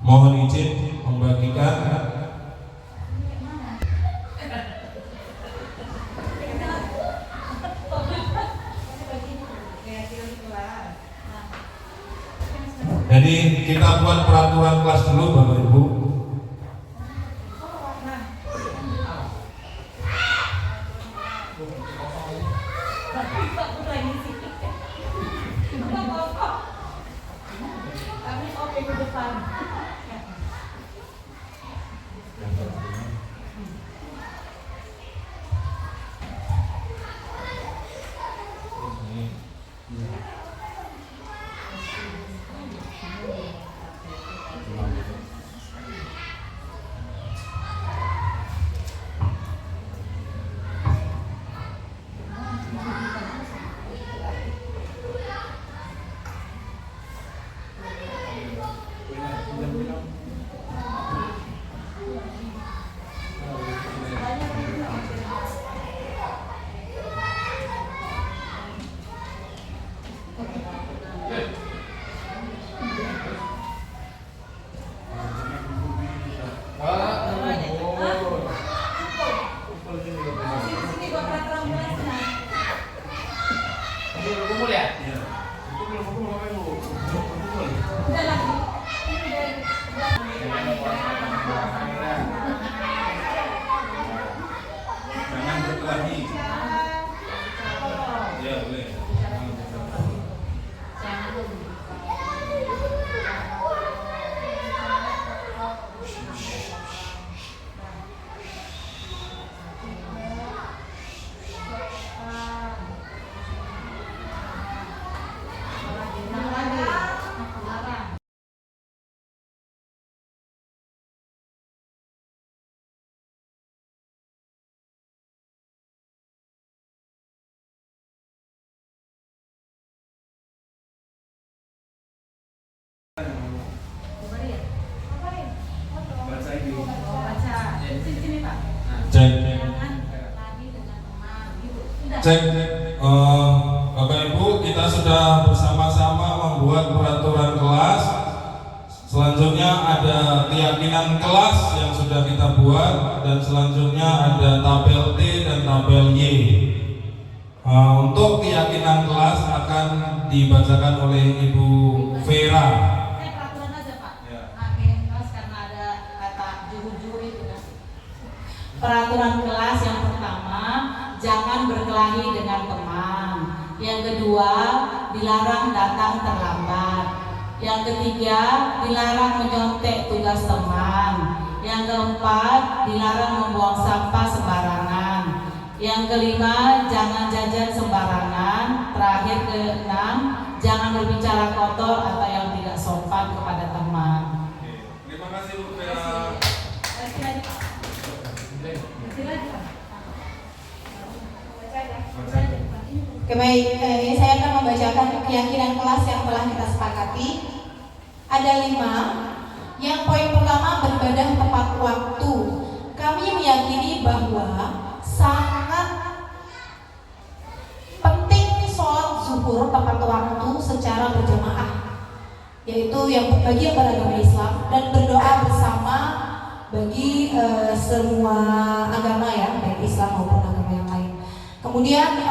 Mohon izin membagikan. Jadi kita buat peraturan kelas dulu Bapak Ibu. Cek, Bapak Ibu, kita sudah bersama-sama membuat peraturan kelas. Selanjutnya ada keyakinan kelas yang sudah kita buat, dan selanjutnya ada tabel T dan tabel Y. Untuk keyakinan kelas akan dibacakan oleh Ibu Vera.
Peraturan aja Pak. Oke, kelas karena ada kata juru-juru itu kan. Peraturan kelas yang pertama, jangan berkelahi dengan teman. Yang kedua, dilarang datang terlambat. Yang ketiga, dilarang menyontek tugas teman. Yang keempat, dilarang membuang sampah sembarangan. Yang kelima, jangan jajan sembarangan. Terakhir keenam, jangan berbicara kotor atau yang tidak sopan kepada teman.
Terima kasih Bu Vera.
Oke baik, ini saya akan membacakan keyakinan kelas yang telah kita sepakati. Ada 5. Yang poin pertama, beribadah tepat waktu. Kami meyakini bahwa sangat penting sholat zuhur tepat waktu secara berjamaah, yaitu yang bagi yang beragama Islam, dan berdoa bersama bagi semua agama ya, baik Islam maupun agama yang lain. Kemudian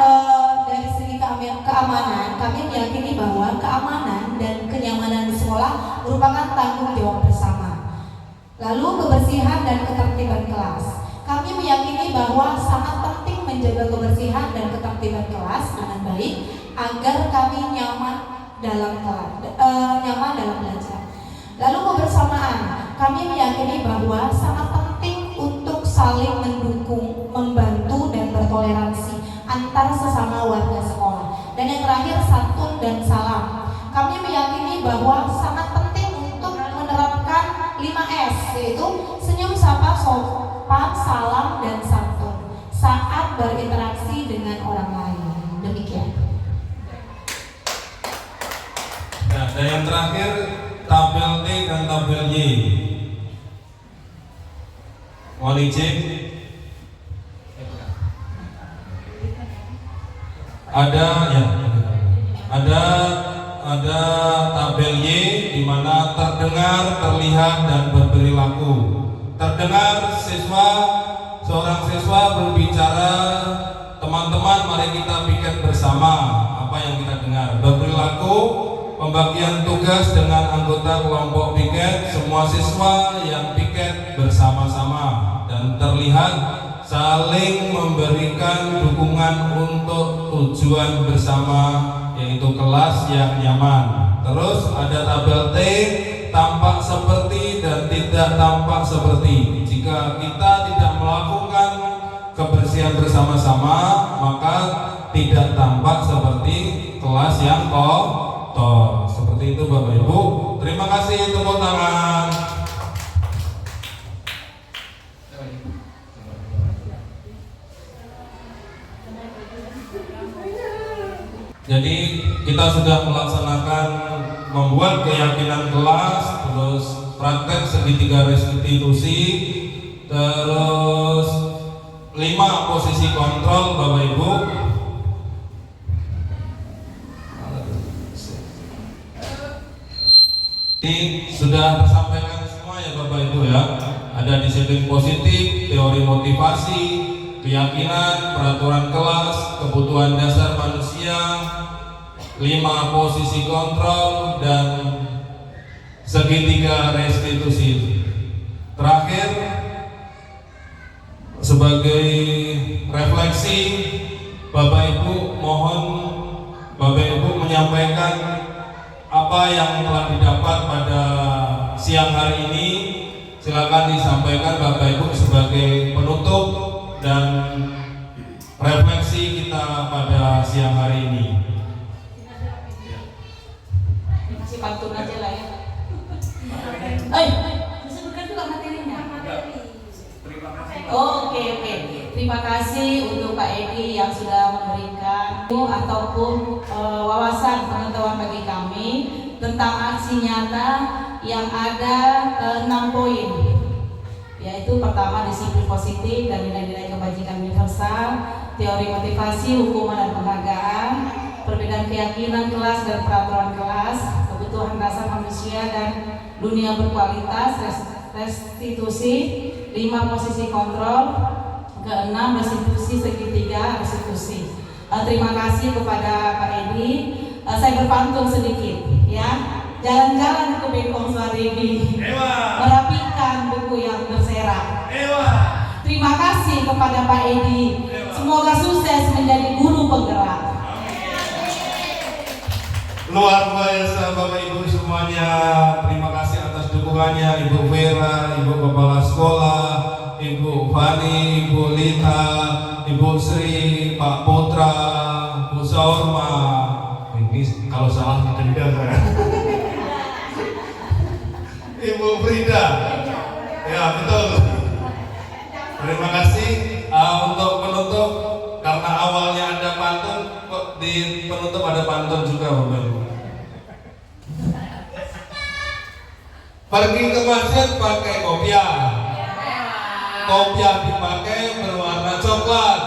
dari segi keamanan, kami meyakini bahwa keamanan dan kenyamanan di sekolah merupakan tanggung jawab bersama. Lalu kebersihan dan ketertiban kelas. Kami meyakini bahwa sangat penting menjaga kebersihan dan ketertiban kelas dengan baik agar kami nyaman dalam belajar. Lalu kebersamaan. Kami meyakini bahwa sangat penting untuk saling mendukung, membantu dan bertoleransi antar sesama warga sekolah. Dan yang terakhir, santun dan salam. Kami meyakini bahwa sangat penting untuk menerapkan 5S, yaitu senyum, sapa, sopan, salam, dan santun saat berinteraksi dengan orang lain. Demikian.
Nah, dan yang terakhir, tabel T dan tabel Y. Mohon izin. Ada tabel Y di mana terdengar, terlihat dan berperilaku. Terdengar, seorang siswa berbicara, teman-teman mari kita piket bersama apa yang kita dengar. Berperilaku, pembagian tugas dengan anggota kelompok piket, semua siswa yang piket bersama-sama. Dan terlihat saling memberikan dukungan untuk tujuan bersama, yaitu kelas yang nyaman. Terus ada tabel T, tampak seperti dan tidak tampak seperti. Jika kita tidak melakukan kebersihan bersama-sama, maka tidak tampak seperti kelas yang kotor. Seperti itu Bapak Ibu. Terima kasih, tepuk tangan. Jadi kita sudah melaksanakan membuat keyakinan kelas, terus praktek segitiga restitusi, terus 5 posisi kontrol Bapak Ibu. Ini sudah tersampaikan semua ya Bapak Ibu ya. Ada disiplin positif, teori motivasi, keyakinan, peraturan kelas, kebutuhan dasar manusia, 5 posisi kontrol, dan segitiga restitusi. Terakhir, sebagai refleksi, Bapak Ibu mohon Bapak Ibu menyampaikan apa yang telah didapat pada siang hari ini. Silakan disampaikan Bapak Ibu sebagai penutup dan refleksi kita pada siang hari ini.
Masih pantun aja lah ya. Disebutkan juga materinya. Oke. Terima kasih untuk Pak Edi yang sudah memberikan ataupun wawasan pengetahuan bagi kami tentang aksi nyata yang ada 6 poin. Yaitu pertama, disiplin positif dan nilai-nilai kebajikan universal, teori motivasi, hukuman dan penghargaan, perbedaan keyakinan kelas dan peraturan kelas, kebutuhan dasar manusia dan dunia berkualitas, restitusi, 5 posisi kontrol, ke-6 restitusi, segitiga restitusi. Terima kasih kepada Pak Edi. Saya berpantun sedikit ya. Jalan-jalan ke Bengkong Swadegi, merapikan buku yang berserak. Terima kasih kepada
kepada Pak Edi. Semoga sukses menjadi guru penggerak.
Luar biasa Bapak Ibu semuanya. Terima kasih atas dukungannya Ibu Vera, Ibu Kepala Sekolah, Ibu Fani, Ibu Lita, Ibu Sri, Pak Putra, Bu Saurma. Ini kalau salah denda saya. Ibu Frida. Ya betul. Terima kasih. Untuk penutup, karena awalnya ada pantun, di penutup ada pantun juga Bapak Ibu. Pergi ke masjid pakai kopiah. Kopiah dipakai berwarna coklat.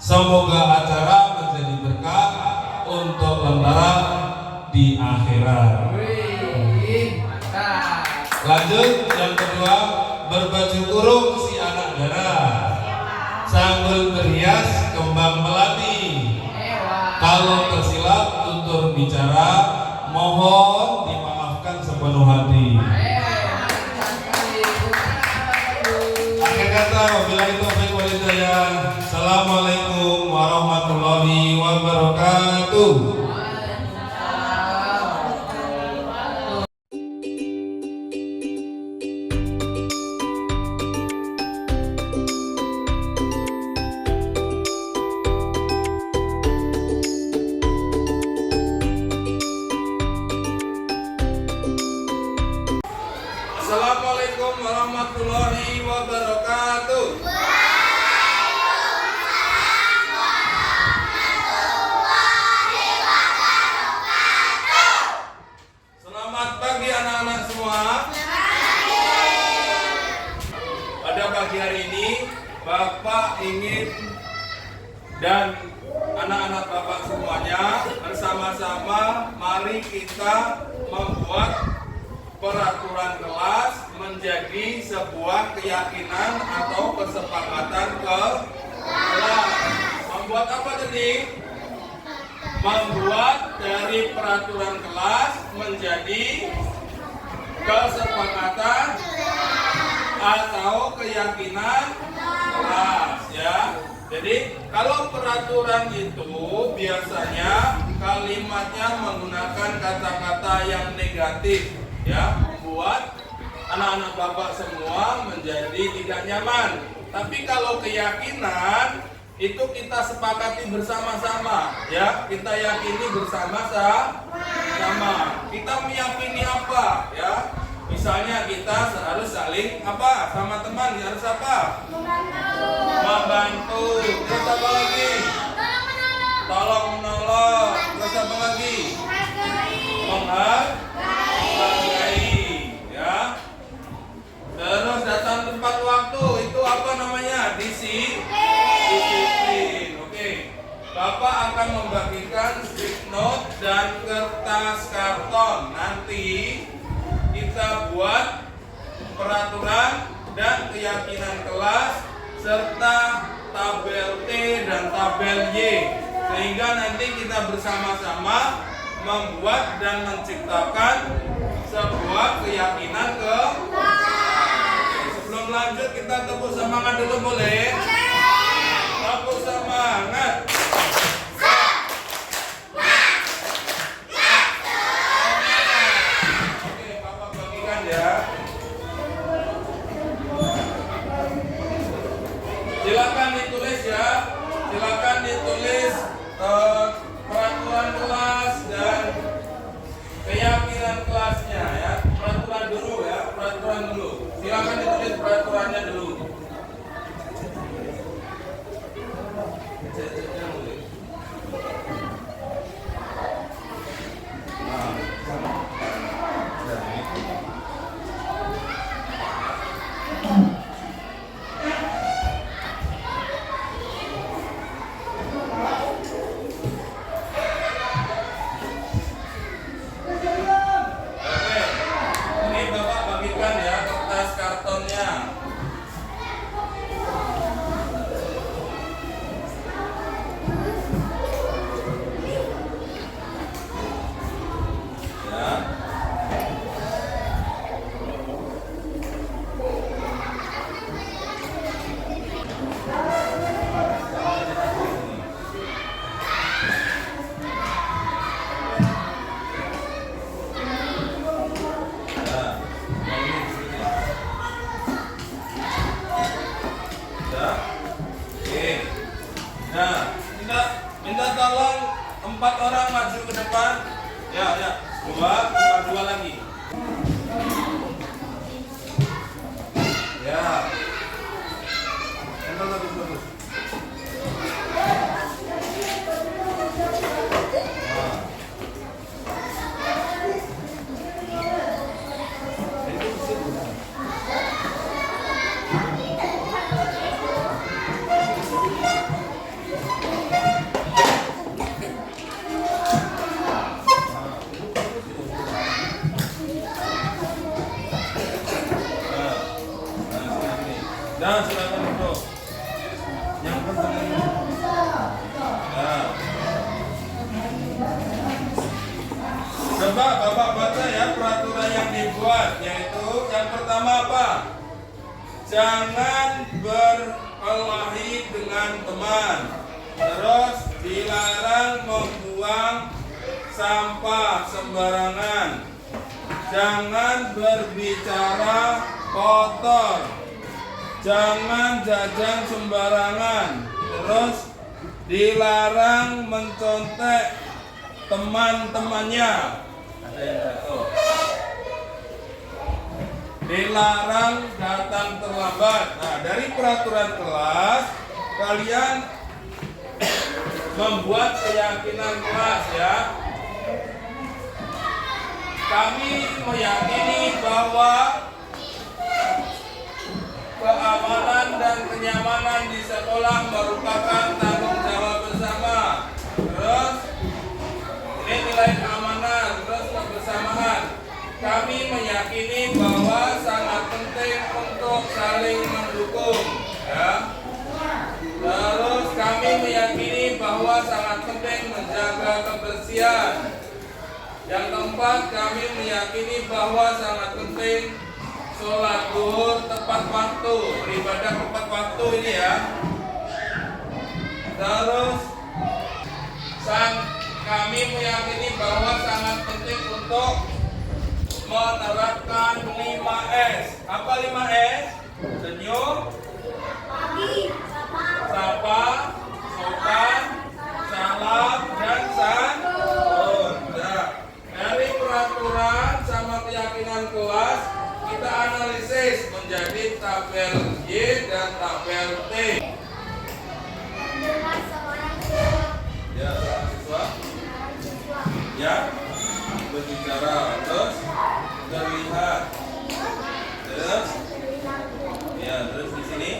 Semoga acara menjadi berkah untuk lentera di akhirat. Lanjut yang kedua, berbaju kurung si anak darah, sambil berhias kembang melati. Kalau tersilap tutur bicara, mohon dimaafkan sepenuh hati. Akhir kata, wabillahi taufiq wal hidayah. Assalamualaikum warahmatullahi wabarakatuh. Assalamualaikum warahmatullahi wabarakatuh. Selamat pagi anak-anak semua. Pada pagi hari ini Bapak ingin dan anak-anak Bapak semuanya bersama-sama mari kita membuat peraturan kelas menjadi sebuah keyakinan atau kesepakatan kelas. Membuat apa tadi? Membuat dari peraturan kelas menjadi kesepakatan atau keyakinan kelas, ya. Jadi kalau peraturan itu biasanya kalimatnya menggunakan kata-kata yang negatif, ya, membuat anak-anak Bapak semua menjadi tidak nyaman. Tapi kalau keyakinan itu kita sepakati bersama-sama, ya, kita yakini bersama-sama. Kita meyakini apa, ya? Misalnya kita harus saling apa sama teman, harus apa? Membantu. Terus apa lagi? Tolong menolong. Terus apa lagi? Menghargai, ya. Terus datang tepat waktu, itu apa namanya? Disiplin. Oke. Bapak akan membagikan stick note dan kertas karton. Nanti kita buat peraturan dan keyakinan kelas serta tabel T dan tabel Y, sehingga nanti kita bersama-sama membuat dan menciptakan sebuah keyakinan Sebelum lanjut kita tepuk semangat dulu, boleh? Tepuk semangat. Oke, Bapak bagikan ya. Silakan ditulis ya. Silakan ditulis peraturan kelas dan keyakinan kelasnya, ya. Peraturan dulu ya, peraturan dulu. Silakan ditulis peraturannya dulu. Oke. 4 orang maju ke depan. Ya, 2 lagi. Ya. Bagus. Nah, silakan bro. Yang penting. Nah. Coba Bapak baca ya peraturan yang dibuat, yaitu yang pertama apa? Jangan berkelahi dengan teman. Terus dilarang membuang sampah sembarangan. Jangan berbicara kotor. Jangan jajan sembarangan. Terus dilarang mencontek teman-temannya. Ada yang jatuh. Dilarang datang terlambat. Nah, dari peraturan kelas kalian membuat keyakinan kelas ya. Kami meyakini bahwa keamanan dan kenyamanan di sekolah merupakan tanggung jawab bersama. Terus ini nilai keamanan, terus kebersamaan. Kami meyakini bahwa sangat penting untuk saling mendukung, ya. Terus kami meyakini bahwa sangat penting menjaga kebersihan. Yang keempat, kami meyakini bahwa sangat penting sholat zuhur tepat waktu, beribadah tepat waktu ini ya. Terus kami meyakini bahwa sangat penting untuk menerapkan 5S. Apa 5S? Senyum, sapa, sopan, salam, dan santun. Nah, dari peraturan sama keyakinan kelas kita analisis menjadi tabel Y dan tabel T. Ya, seorang siswa. Ya, berbicara. Terus terlihat. Terus. Ya, terus di sini.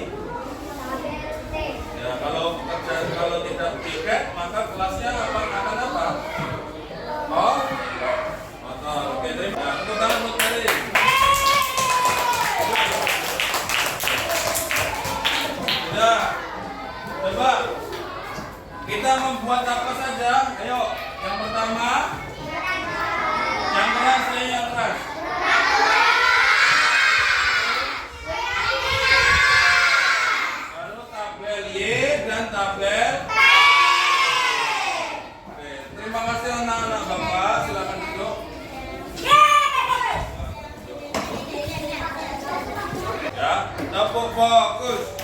Ya, kalau tidak tiket maka kelasnya akan apa? Oh, motor. Oke, terima. Tepuk tangan untuk Mary. Sudah. Coba kita membuat apa saja? Ayo, yang pertama, yang keras, yang keras. Lalu tabel Y dan tabel T. Oke, terima kasih anak-anak Bapak, silakan duduk. Ya, tepuk fokus.